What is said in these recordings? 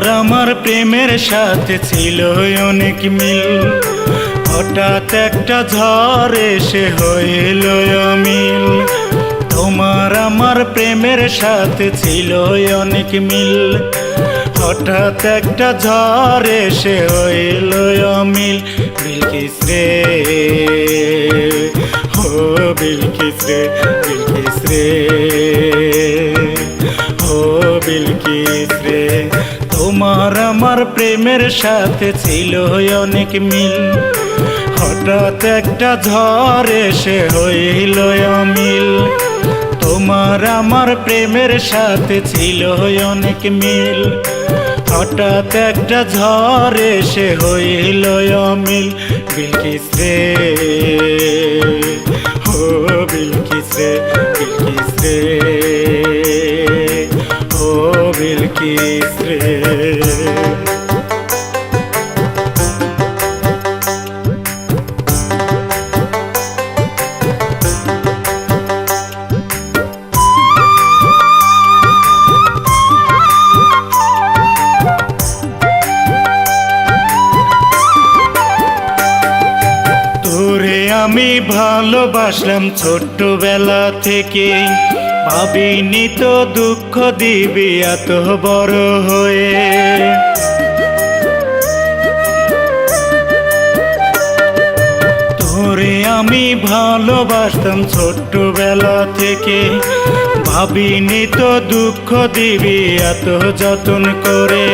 তোমার আমার প্রেমের সাথে ছিল অনেক মিল, হঠাৎ একটা ঝড় এসে হইল অমিল। তোমার আমার প্রেমের সাথে ছিল অনেক মিল, হঠাৎ একটা ঝড় এসে হইল অমিল। বিলকিস রে ও বিলকিস রে, বিলকিস রে ও বিলকিস রে। তোমার আমার প্রেমের সাথে ছিল অনেক মিল, হঠাৎ একটা ঝড় এসে হইল অমিল। তোমার আমার প্রেমের সাথে ছিল অনেক মিল, হঠাৎ একটা ঝড় এসে হইল অমিল। বিলকিস রে ও বিলকিস রে, বিলকিস রে ও বিলকিস রে। আমি ভালোবাসলাম ছোট্টবেলা থেকে, ভাবিনি তো দুঃখ দিবি এত বড় হয়ে। তোরে আমি ভালোবাসতাম ছোট্টবেলা থেকে, ভাবিনি তো দুঃখ দিবি এত যত্ন করে।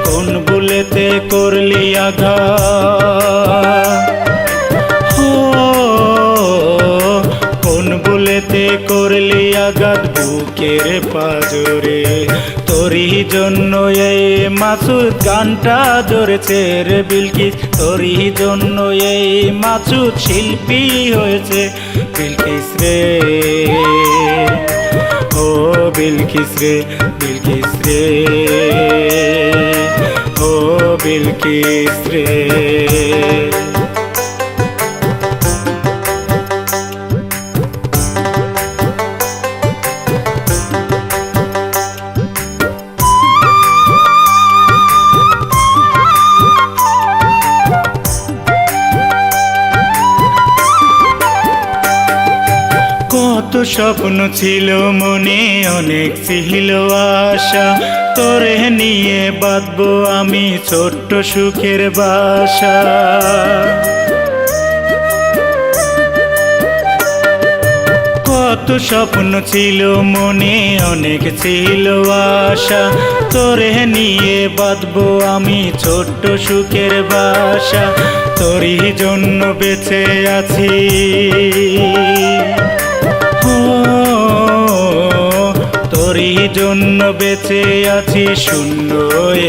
কোন বুলেতে করলি আঘাত, কোন বুলেতে করলি আঘাত বুকের পাজরে। তোরই জন্য এই মাসুদ গানটা ধরেছে রে বিলকিস, তোরই জন্য এই মাসুদ শিল্পী হয়েছে। বিলকিস রে ও বিলকিস রে, বিলকিস রে ও বিলকিস রে। কত স্বপ্ন ছিল মনে, অনেক ছিল আশা, তোরে নিয়ে বাঁধবো আমি ছোট্ট সুখের বাসা। কত স্বপ্ন ছিল মনে, অনেক ছিল আশা, তোরে নিয়ে বাঁধবো আমি ছোট্ট সুখের বাসা। তোরই জন্য বেঁচে আছি, তোরই জন্য বেঁচে আছি শূন্য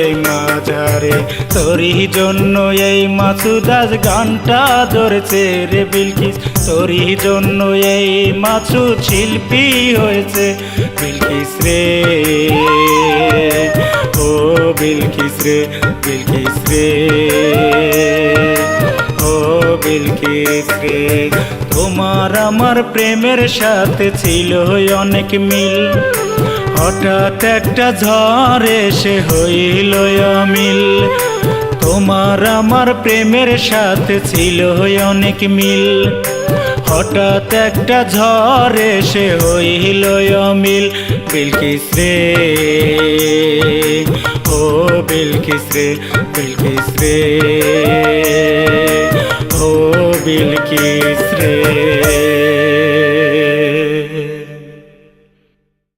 এই মাঝারে। তোরই জন্য এই মাসুদ আজ গানটা ধরেছে রে বিলকিস, তোরই জন্য এই মাসুদ শিল্পী হয়েছে। বিলকিস রে ও বিলকিস রে, বিলকিস রে ও বিলকিস রে। তোমার আমার প্রেমের সাথে ছিল অনেক মিল, হঠাৎ একটা ঝড় এসে হইল অমিল। তোমার আমার প্রেমের সাথে ছিল অনেক মিল, হঠাৎ একটা ঝড় এসে হইল অমিল। বিলকিস রে ও বিলকিস রে, বিলকিস রে।